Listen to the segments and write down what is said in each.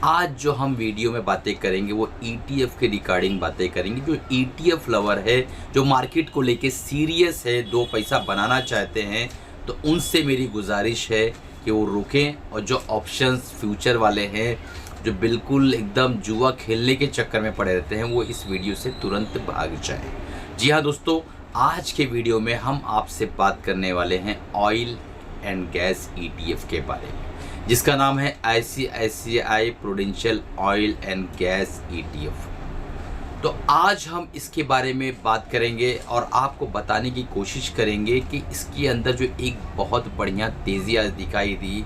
आज जो हम वीडियो में बातें करेंगे वो ETF के रिगार्डिंग बातें करेंगे। जो ETF लवर है, जो मार्केट को लेके सीरियस है, दो पैसा बनाना चाहते हैं, तो उनसे मेरी गुजारिश है कि वो रुकें और जो ऑप्शंस फ्यूचर वाले हैं, जो बिल्कुल एकदम जुआ खेलने के चक्कर में पड़े रहते हैं, वो इस वीडियो से तुरंत भाग जाएं। जी हाँ दोस्तों, आज के वीडियो में हम आपसे बात करने वाले हैं ऑयल एंड गैस ETF के बारे में, जिसका नाम है ICICI prudential oil and gas ETF। तो आज हम इसके बारे में बात करेंगे और आपको बताने की कोशिश करेंगे कि इसके अंदर जो एक बहुत बढ़िया तेज़ी आज दिखाई दी,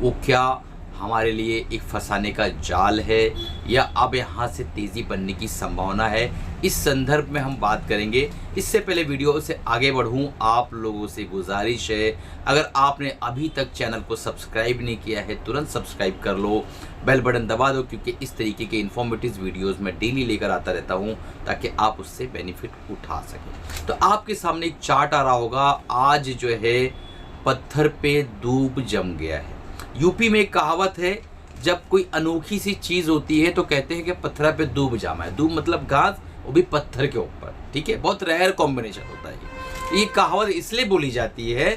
वो क्या हमारे लिए एक फंसाने का जाल है या अब यहाँ से तेज़ी बनने की संभावना है। इस संदर्भ में हम बात करेंगे। इससे पहले वीडियो से आगे बढ़ूँ, आप लोगों से गुजारिश है, अगर आपने अभी तक चैनल को सब्सक्राइब नहीं किया है तुरंत सब्सक्राइब कर लो, बेल बटन दबा दो, क्योंकि इस तरीके के इन्फॉर्मेटिव वीडियोस मैं डेली लेकर आता रहता हूँ ताकि आप उससे बेनिफिट उठा सकें। तो आपके सामने एक चार्ट आ रहा होगा। आज जो है पत्थर पे दूब जम गया है। यूपी में एक कहावत है, जब कोई अनोखी सी चीज़ होती है तो कहते हैं कि पत्थर पे दूब जामा है। दूब मतलब घास, वो भी पत्थर के ऊपर। ठीक है, बहुत रेयर कॉम्बिनेशन होता है। ये कहावत इसलिए बोली जाती है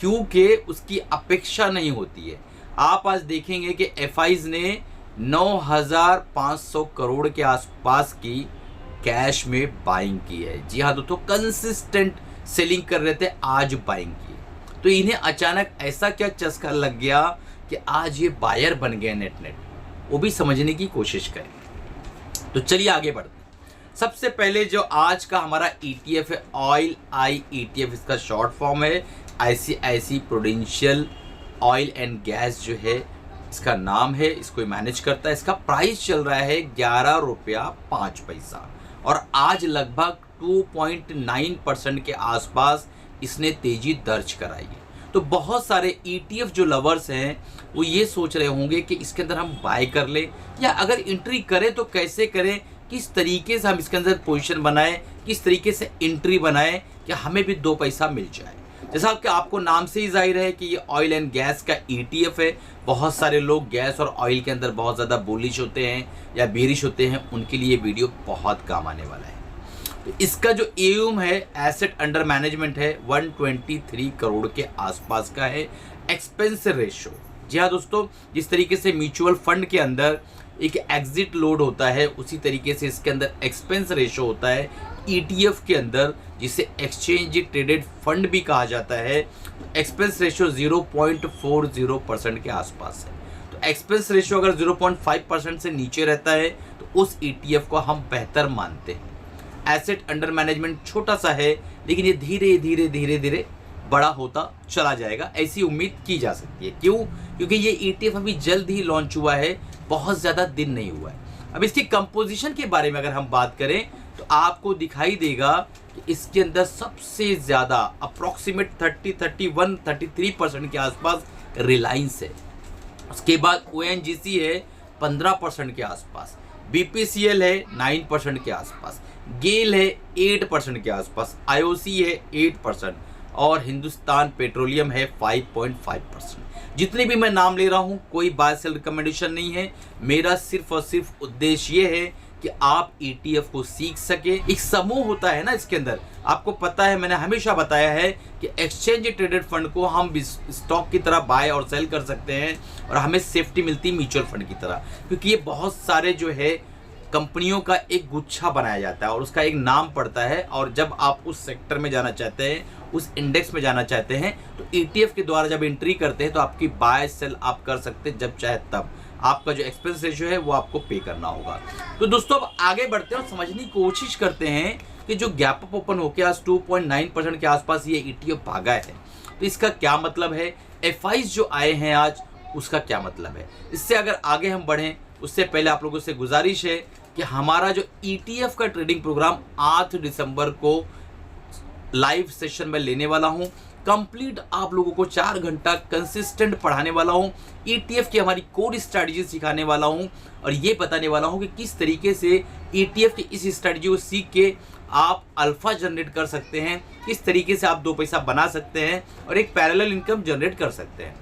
क्योंकि उसकी अपेक्षा नहीं होती है। आप आज देखेंगे कि FIs ने 9,500 करोड़ के आसपास की कैश में बाइंग की है। जी हाँ दोस्तों, कंसिस्टेंट सेलिंग कर रहे थे, आज बाइंग की। तो इन्हें अचानक ऐसा क्या चस्का लग गया कि आज ये बायर बन गए नेट, वो भी समझने की कोशिश करें। तो चलिए आगे बढ़ते हैं। सबसे पहले जो आज का हमारा ETF है, ऑयल आई ETF, इसका शॉर्ट फॉर्म है ICICI prudential oil and gas जो है इसका नाम है। इसको मैनेज करता है। इसका प्राइस चल रहा है 11 रुपया 5 पैसा और आज लगभग 2.9% के आसपास इसने तेजी दर्ज कराई है। तो बहुत सारे ETF जो लवर्स हैं वो ये सोच रहे होंगे कि इसके अंदर हम बाय कर लें, या अगर एंट्री करें तो कैसे करें, किस तरीके से हम इसके अंदर पोजीशन बनाएं, किस तरीके से एंट्री बनाएं कि हमें भी दो पैसा मिल जाए। जैसा कि आपको नाम से ही जाहिर है कि ये ऑयल एंड गैस का ETF है। बहुत सारे लोग गैस और ऑयल के अंदर बहुत ज़्यादा बुलिश होते हैं या बेरिश होते हैं, उनके लिए वीडियो बहुत काम आने वाला है। इसका जो AUM है, एसेट अंडर मैनेजमेंट है, 123 करोड़ के आसपास का है। एक्सपेंस रेशो, जी हाँ दोस्तों, जिस तरीके से म्यूचुअल फंड के अंदर एक एग्जिट लोड होता है, उसी तरीके से इसके अंदर एक्सपेंस रेशो होता है ETF के अंदर, जिसे एक्सचेंज ट्रेडेड फंड भी कहा जाता है। एक्सपेंस रेशो 0.40% के आसपास है। तो एक्सपेंस रेशो अगर 0.5% से नीचे रहता है तो उस ETF को हम बेहतर मानते हैं। एसेट अंडर मैनेजमेंट छोटा सा है, लेकिन ये धीरे धीरे धीरे धीरे बड़ा होता चला जाएगा, ऐसी उम्मीद की जा सकती है। क्यों? क्योंकि ये ETF अभी जल्द ही लॉन्च हुआ है, बहुत ज़्यादा दिन नहीं हुआ है। अब इसकी कंपोजिशन के बारे में अगर हम बात करें तो आपको दिखाई देगा कि इसके अंदर सबसे ज़्यादा अप्रॉक्सीमेट 33% के आसपास रिलायंस है। उसके बाद ONGC है 15% के आसपास, BPCL है 9% के आसपास, गेल है 8% के आसपास, IOC है 8% और हिंदुस्तान पेट्रोलियम है 5.5%। जितने भी मैं नाम ले रहा हूं, कोई बाय सेल रिकमेंडेशन नहीं है। मेरा सिर्फ और सिर्फ उद्देश्य ये है कि आप ETF को सीख सके। एक समूह होता है ना इसके अंदर, आपको पता है, मैंने हमेशा बताया है कि एक्सचेंज ट्रेडेड फंड को हम स्टॉक की तरह बाय और सेल कर सकते हैं और हमें सेफ्टी मिलती है म्यूचुअल फंड की तरह, क्योंकि ये बहुत सारे जो है कंपनियों का एक गुच्छा बनाया जाता है और उसका एक नाम पड़ता है। और जब आप उस सेक्टर में जाना चाहते हैं, उस इंडेक्स में जाना चाहते हैं, तो ETF के द्वारा जब एंट्री करते हैं तो आपकी बाय सेल आप कर सकते हैं जब चाहे तब। आपका जो एक्सपेंस रेशियो है वो आपको पे करना होगा। तो दोस्तों अब आगे बढ़ते हैं और समझने की कोशिश करते हैं कि जो गैप अप ओपन होकर आज 2.9% के आसपास ये ETF भागा है, तो इसका क्या मतलब है। FIs जो आए हैं आज, उसका क्या मतलब है। इससे अगर आगे हम बढ़ें उससे पहले आप लोगों से गुजारिश है कि हमारा जो ETF का ट्रेडिंग प्रोग्राम 8 दिसंबर को लाइव सेशन में लेने वाला हूं। कंप्लीट आप लोगों को 4 घंटा कंसिस्टेंट पढ़ाने वाला हूं। ETF की हमारी कोड स्ट्रैटेजी सिखाने वाला हूं और ये बताने वाला हूं कि किस तरीके से ETF की इस स्ट्रैटेजी को सीख के आप अल्फा जनरेट कर सकते हैं, किस तरीके से आप दो पैसा बना सकते हैं और एक पैरेलल इनकम जनरेट कर सकते हैं।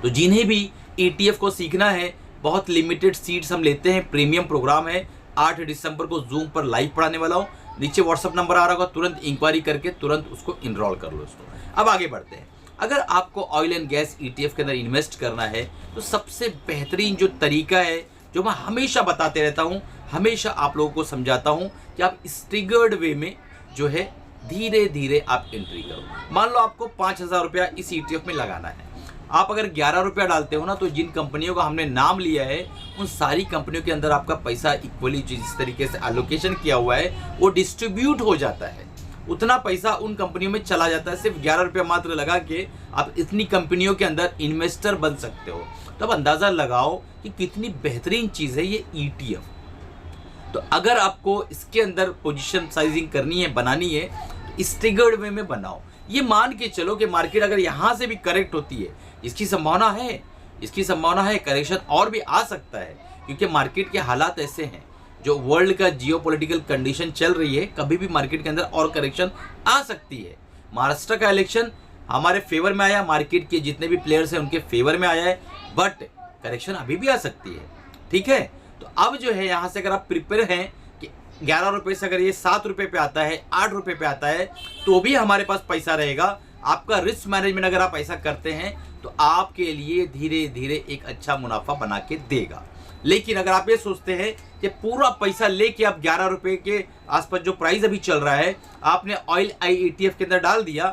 तो जिन्हें भी ETF को सीखना है, बहुत लिमिटेड सीट्स हम लेते हैं, प्रीमियम प्रोग्राम है। 8 दिसंबर को जूम पर लाइव पढ़ाने वाला हूँ। नीचे व्हाट्सअप नंबर आ रहा होगा, तुरंत इंक्वायरी करके तुरंत उसको इनरोल कर लो दोस्तों। अब आगे बढ़ते हैं। अगर आपको ऑयल एंड गैस ETF के अंदर इन्वेस्ट करना है तो सबसे बेहतरीन जो तरीका है, जो मैं हमेशा बताते रहता हूँ, हमेशा आप लोगों को समझाता हूँ कि आप स्ट्रिगर्ड वे में जो है धीरे धीरे आप एंट्री करो। मान लो आपको 5,000 रुपया इस ETF में लगाना है। आप अगर 11 रुपया डालते हो ना, तो जिन कंपनियों का हमने नाम लिया है उन सारी कंपनियों के अंदर आपका पैसा इक्वली जिस तरीके से एलोकेशन किया हुआ है वो डिस्ट्रीब्यूट हो जाता है। उतना पैसा उन कंपनियों में चला जाता है। सिर्फ 11 रुपया मात्र लगा के आप इतनी कंपनियों के अंदर इन्वेस्टर बन सकते हो। तब अंदाज़ा लगाओ कि कितनी बेहतरीन चीज़ है ये ETF। तो अगर आपको इसके अंदर पोजीशन साइजिंग करनी है, बनानी है, तो स्टिगर्ड वे में बनाओ। ये मान के चलो कि मार्केट अगर यहाँ से भी करेक्ट होती है, इसकी संभावना है करेक्शन और भी आ सकता है, क्योंकि मार्केट के हालात ऐसे हैं, जो वर्ल्ड का जियोपॉलिटिकल कंडीशन चल रही है, कभी भी मार्केट के अंदर और करेक्शन आ सकती है। महाराष्ट्र का इलेक्शन हमारे फेवर में आया, मार्केट के जितने भी प्लेयर्स हैं उनके फेवर में आया है, बट करेक्शन अभी भी आ सकती है। ठीक है, तो अब जो है यहाँ से अगर आप प्रिपेयर हैं कि 11 रुपये से अगर ये 7 रुपये पे आता है, 8 रुपये पे आता है, तो भी हमारे पास पैसा रहेगा। आपका रिस्क मैनेजमेंट अगर आप ऐसा करते हैं तो आपके लिए धीरे धीरे एक अच्छा मुनाफा बना के देगा। लेकिन अगर आप ये सोचते हैं कि पूरा पैसा लेके आप 11 रुपये के आसपास जो प्राइस अभी चल रहा है आपने ऑयल ETF के अंदर डाल दिया,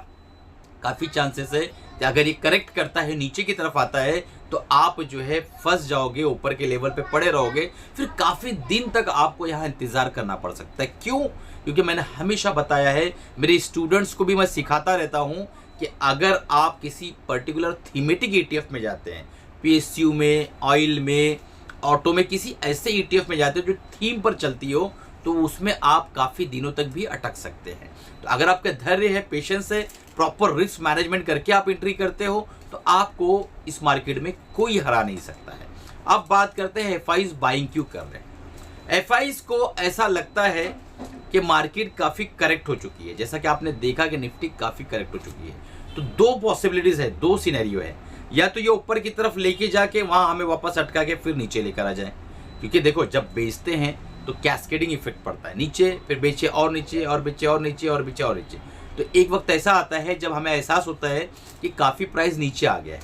काफ़ी चांसेस है कि अगर ये करेक्ट करता है, नीचे की तरफ आता है, तो आप जो है फंस जाओगे, ऊपर के लेवल पे पड़े रहोगे। फिर काफ़ी दिन तक आपको यहाँ इंतज़ार करना पड़ सकता है। क्यों? क्योंकि मैंने हमेशा बताया है, मेरे स्टूडेंट्स को भी मैं सिखाता रहता हूँ कि अगर आप किसी पर्टिकुलर थीमेटिक ETF में जाते हैं, PSU में, ऑयल में, ऑटो में, किसी ऐसे ETF में जाते हो जो थीम पर चलती हो, तो उसमें आप काफ़ी दिनों तक भी अटक सकते हैं। तो अगर आपका धैर्य है, पेशेंस है, प्रॉपर रिस्क मैनेजमेंट करके आप एंट्री करते हो, तो आपको इस मार्केट में कोई हरा नहीं सकता है। अब बात करते हैं FIs बाइंग क्यों कर रहे हैं। FIs को ऐसा लगता है कि मार्केट काफ़ी करेक्ट हो चुकी है। जैसा कि आपने देखा कि निफ्टी काफ़ी करेक्ट हो चुकी है, तो 2 पॉसिबिलिटीज़ है, 2 सिनेरियो है। या तो ये ऊपर की तरफ लेके जाके वहाँ हमें वापस अटका के फिर नीचे लेकर आ जाए, क्योंकि देखो जब बेचते हैं तो कैस्केडिंग इफेक्ट पड़ता है, नीचे फिर बेचे और नीचे और बेचे और नीचे और बेचे और नीचे। तो एक वक्त ऐसा आता है जब हमें एहसास होता है कि काफ़ी प्राइस नीचे आ गया है,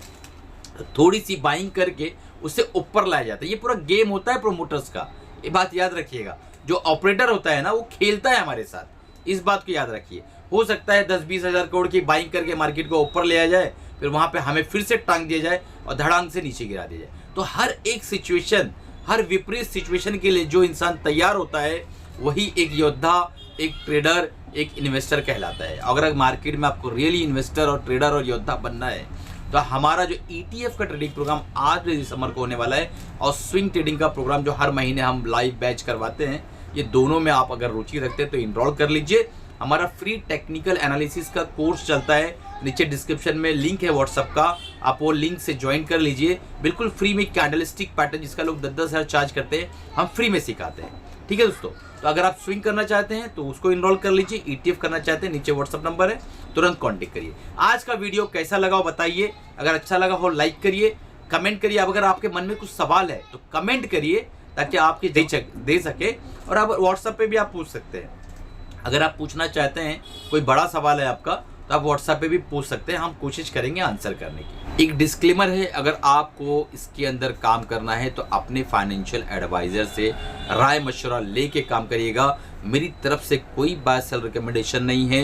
तो थोड़ी सी बाइंग करके उससे ऊपर लाया जाता है। ये पूरा गेम होता है प्रोमोटर्स का, ये बात याद रखिएगा। जो ऑपरेटर होता है ना, वो खेलता है हमारे साथ, इस बात को याद रखिए। हो सकता है 10-20 हज़ार करोड़ की बाइंग करके मार्केट को ऊपर ले आ जाए, फिर वहाँ पे हमें फिर से टांग दिया जाए और धड़ांग से नीचे गिरा दिया जाए। तो हर एक सिचुएशन, हर विपरीत सिचुएशन के लिए जो इंसान तैयार होता है वही एक योद्धा, एक ट्रेडर, एक इन्वेस्टर कहलाता है। अगर मार्केट में आपको रियली इन्वेस्टर और ट्रेडर और योद्धा बनना है, तो हमारा जो ETF का ट्रेडिंग प्रोग्राम 8 दिसंबर को होने वाला है, और स्विंग ट्रेडिंग का प्रोग्राम जो हर महीने हम लाइव बैच करवाते हैं, ये दोनों में आप अगर रुचि रखते हैं तो इनरोल कर लीजिए। हमारा फ्री टेक्निकल एनालिसिस का कोर्स चलता है, नीचे डिस्क्रिप्शन में लिंक है व्हाट्सअप का, आप वो लिंक से ज्वाइन कर लीजिए। बिल्कुल फ्री में कैंडलस्टिक पैटर्न जिसका लोग 10-10 हज़ार चार्ज करते हैं, हम फ्री में सिखाते हैं। ठीक है दोस्तों, तो अगर आप स्विंग करना चाहते हैं तो उसको इनरोल कर लीजिए। ETF करना चाहते हैं, नीचे व्हाट्सअप नंबर है, तुरंत कॉन्टेक्ट करिए। आज का वीडियो कैसा लगा हो बताइए। अगर अच्छा लगा हो लाइक करिए, कमेंट करिए। अब अगर आपके मन में कुछ सवाल है तो कमेंट करिए, ताकि आपके दे सके। और आप व्हाट्सएप पे भी आप पूछ सकते हैं। अगर आप पूछना चाहते हैं, कोई बड़ा सवाल है आपका, तो आप व्हाट्सएप पे भी पूछ सकते हैं, हम कोशिश करेंगे आंसर करने की। एक डिस्क्लेमर है, अगर आपको इसके अंदर काम करना है तो अपने फाइनेंशियल एडवाइज़र से राय मशवरा लेके काम करिएगा। मेरी तरफ से कोई बाय सेल रिकमेंडेशन नहीं है।